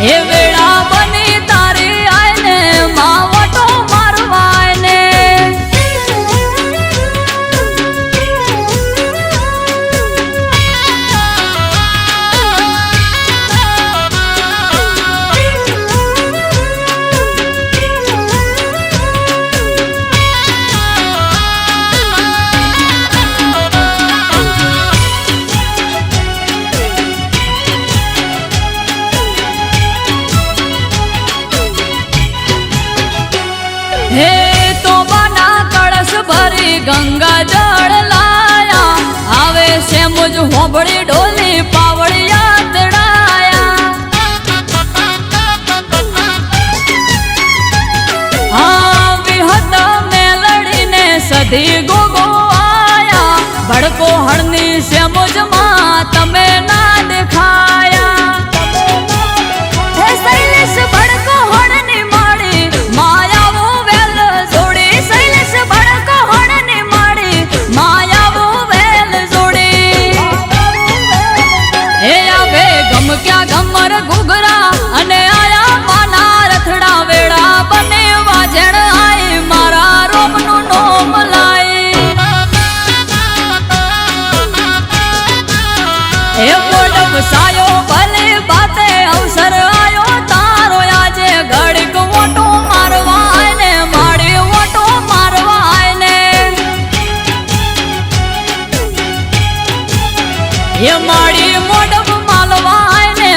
એ વેળા બની તારી આઈને માવટો મારવાને હે તો બના કળશ ભરી ગંગા જળ લાયા આવે છે મુજ હોબળી ઢોલી પાવડિયા તડાયા હા વિહત મેલડીને સધી ગોગો આયા ભડકો હળની છે મુજમાં તમે ના દેખાયા હે શૈલેષ ભડકો હળની માડી માયા ક્યાં ગમર ઘુઘરા અને આયા માના રથડા વેળા બને વાજણ આઈ મારા રોમનું નોમ લાઈ હે મોડમ સાયો ભલે બાતે અવસર આયો તારો આજે ઘડીક ઓટો મારવા ને માડી ઓટો મારવા ને હે માડી મોડમ માલવા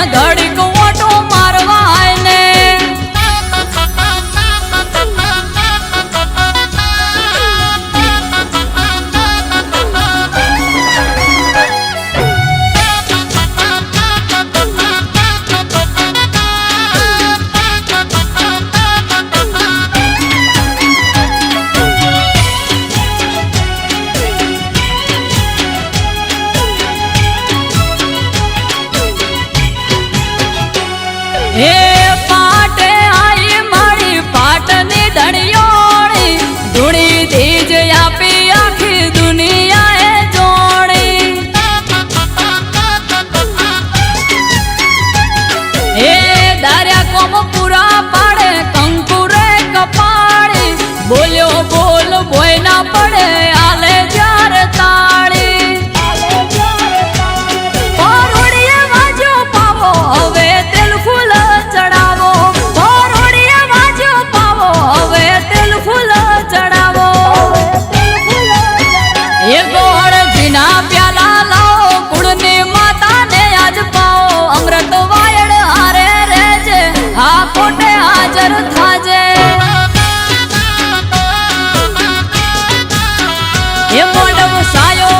ઘડીક ઓટો મારવા ને હે પાટે આઈ મારી પાટની ધણિયોળી ધૂણી ધીજ આપી આખી દુનિયાએ જોડી હે દાર્યા કોમ પૂરા પાડે કંકુરે કપાળી બોલ્યો બોલ બોય ના પડે આલે જ્યારે તાળી પારોડીએ વાજો પાવો હવે તેલ ફૂલ ચડાવો પારોડીએ વાજો પાવો હવે તેલ ફૂલ ચડાવો એ ગોળ જીના પ્યાલા લાવો કુળની માતાને આજ પાવો અમૃત વાયડ હારે રેજે આ કોટે હાજર થાજે એ મોડમ સાયો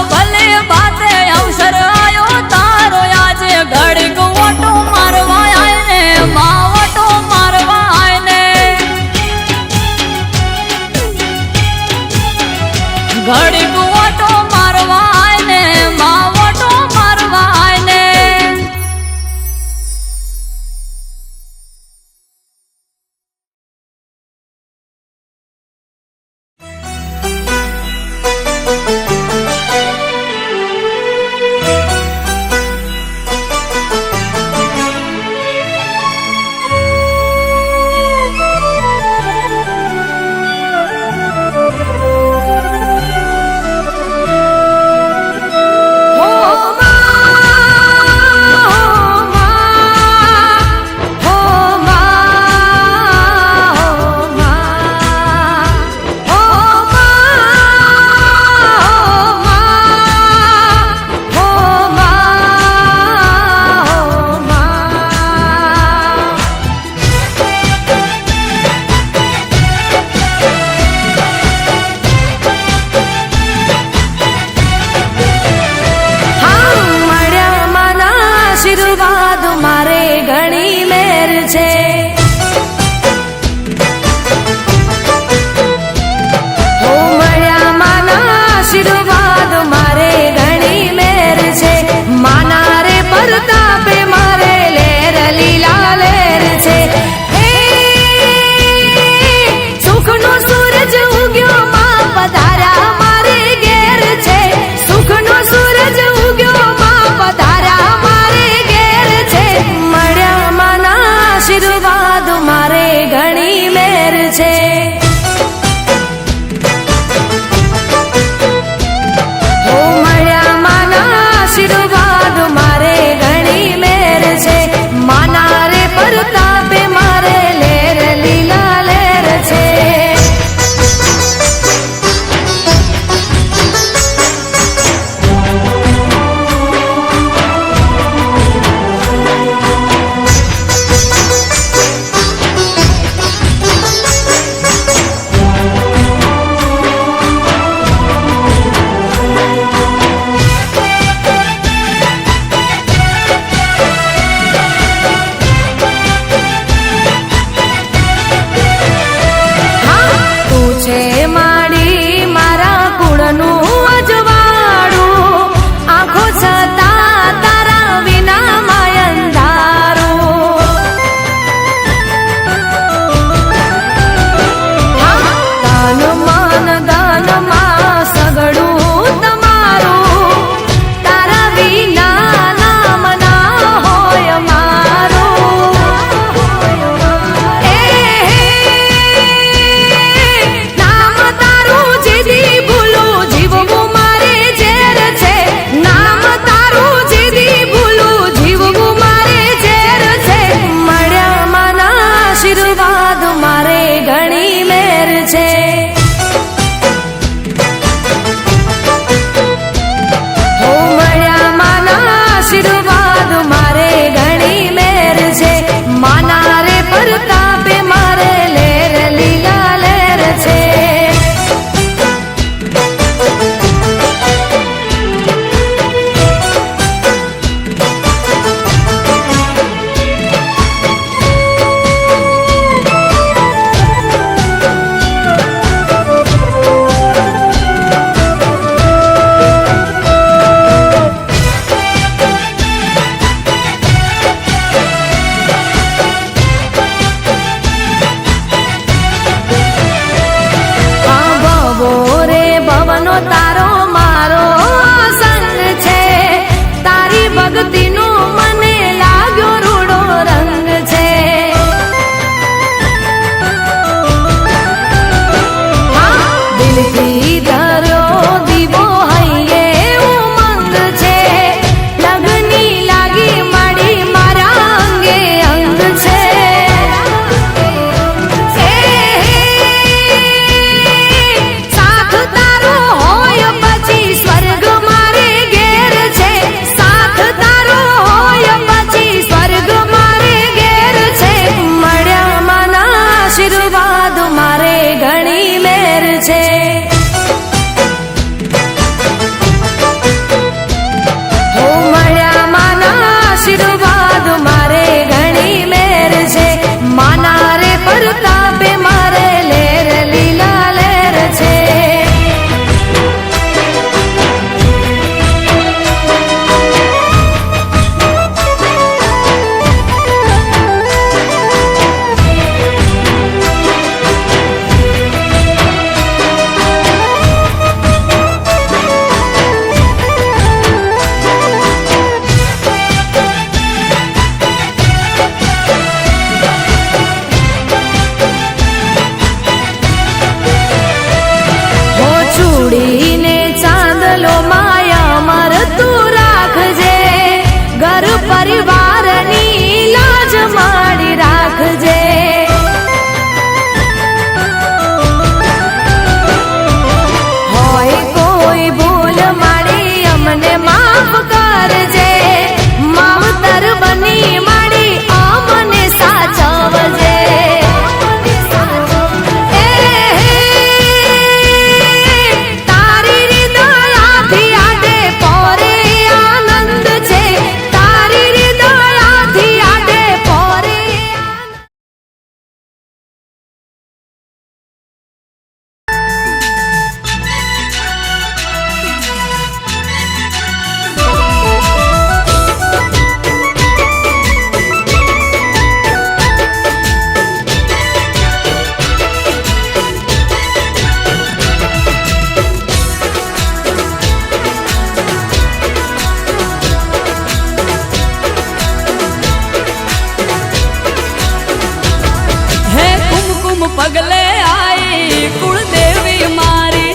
પગલે આઈ કુળદેવી મારી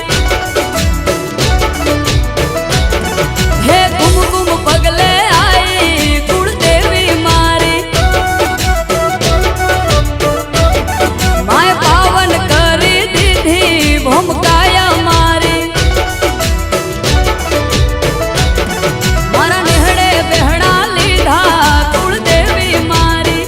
હે કુમકુમ પગલે આઈ કુળદેવી મારી માય પાવન કરી દીધી ભમકાયા મારી મારા નેહડે બેહડા લીધા કુળદેવી મારી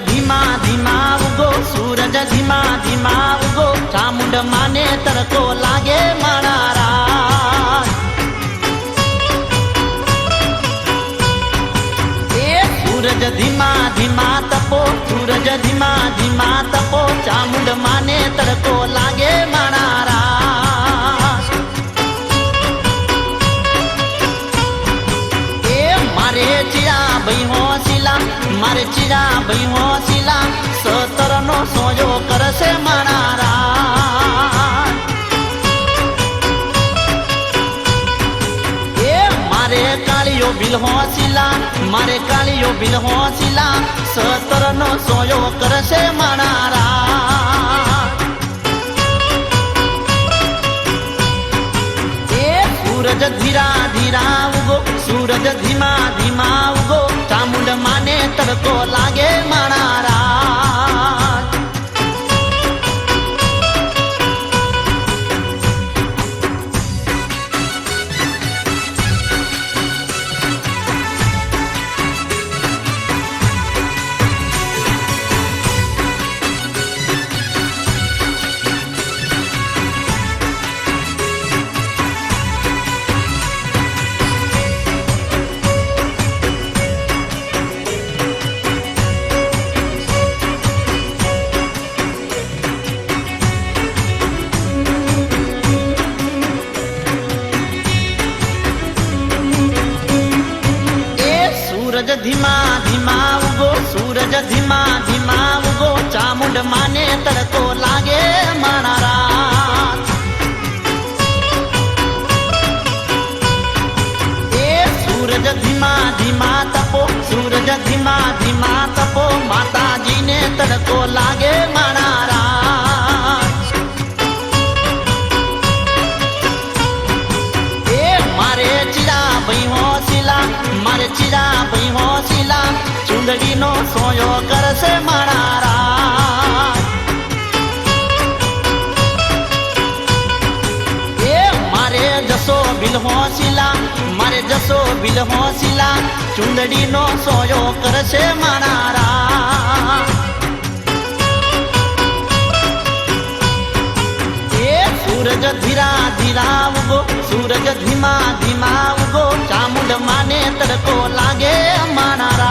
ધીમા ધીમા ઉગો, સૂરજ ધીમા ધીમા ઉગો, ચામુંડ માને તડકો લાગે મારા રાજ. એ સૂરજ ધીમા ધીમા તપો, સૂરજ ધીમા ધીમા તપો, ચામુંડ માને તડકો લાગે મારા રાજ. એ મારે ચિરા ભાઈ હોશિલા, મારે ચિરા ભાઈ હોશિલા, સતરનો સોજો કરશે મારા રાજ. એ મારે કાળિયો બિલ હોશિલા, મારે કાળિયો બિલ હોશિલા, સતરનો સોજો કરશે મારા રાજ. એ સૂરજ ધીરા ધીરા ઉગો, સૂરજ ધીમા ધીમા ઉગો, ચામુંડ માને તડકો લાગે મારા રાજ. સૂરજ ધીમા ધીમા ઉગો, સૂરજ ધીમા ધીમા ઉગો, ચામુંડ માને તડકો લાગે મારા રાજ. એ સૂરજ ધીમા ધીમા તપો, સૂરજ ધીમા ધીમા તપો, માતાજીને તડકો લાગે મારા રાજ. એ મારે ચિરા ભાઈ હોશિલા, મારે ચિરા ભાઈ હોશિલા, ચુંદડીનો સોયો કરશે મારા રાજ. એ મારે જસો બિલ હોશિલા, મારે જસો બિલ હોશિલા, ચુંદડીનો સોયો કરશે મારા રાજ. એ સૂરજ ધીરા ધીરા ઉગો, સૂરજ ધીમા ધીમા ઉગો, ચામુંડ માને તડકો લાગે મારા રાજ.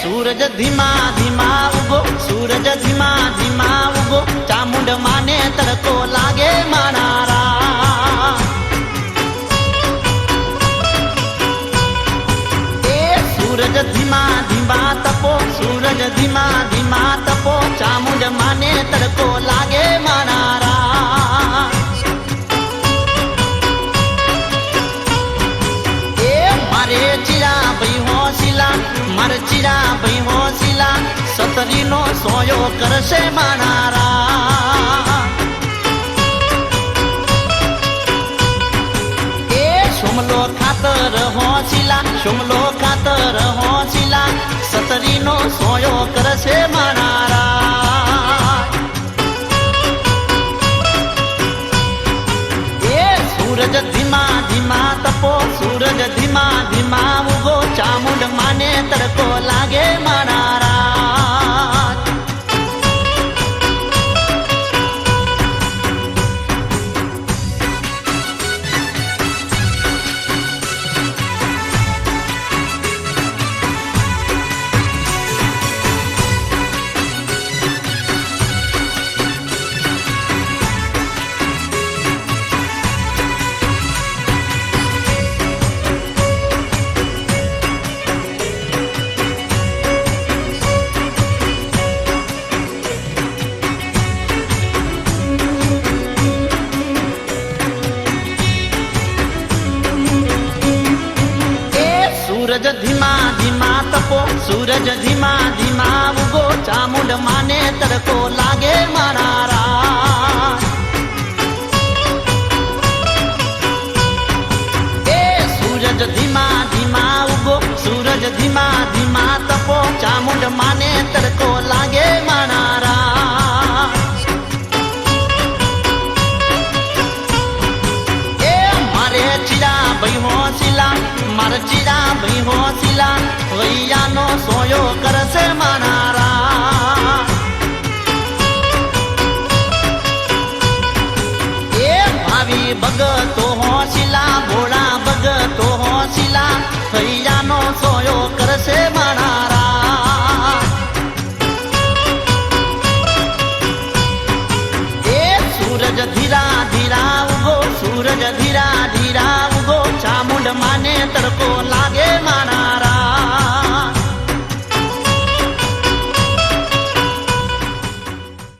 સૂરજ ધીમા ધીમા ઉગો, સૂરજ ધીમા ધીમા ઉગો, ચામુંડ માને તડકો લાગે મારા રાજ. એ સૂરજ ધીમા ધીમા તપો, સૂરજ ધીમા ધીમા તપો, ચામુંડ માને તડકો લાગે મારા રાજ. એ મારે ચિરા ભાઈ હોશિલા, મારે ચિરા ભાઈ હોશિલા, સતરીનો સોયો કરશે મારા રાજ. એ સુમલો ખાતર હોશિલા, સુમલો ખાતર હોશિલા, સતરીનો સોયો કરશે મારા રાજ. એ સૂરજ ધીમા ધીમા તપો, સૂરજ ધીમા ધીમા ઉગો, ચામુંડ માને તડકો લાગે મારા રાજ. સૂરજ ધીમા ધીમા ઉગો ચામુંડ માને તડકો લાગે મારા રા એ સૂરજ ધીમા ધીમા ઉગો સૂરજ ધીમા ધીમા તપો ચામુંડ માને તડકો લાગે મારા રા એ મારે ચીરા ભાઈ હોશિલા મારે ચીરા ભાઈ હોશિલા વૈયાનો સોયો કરશે મારા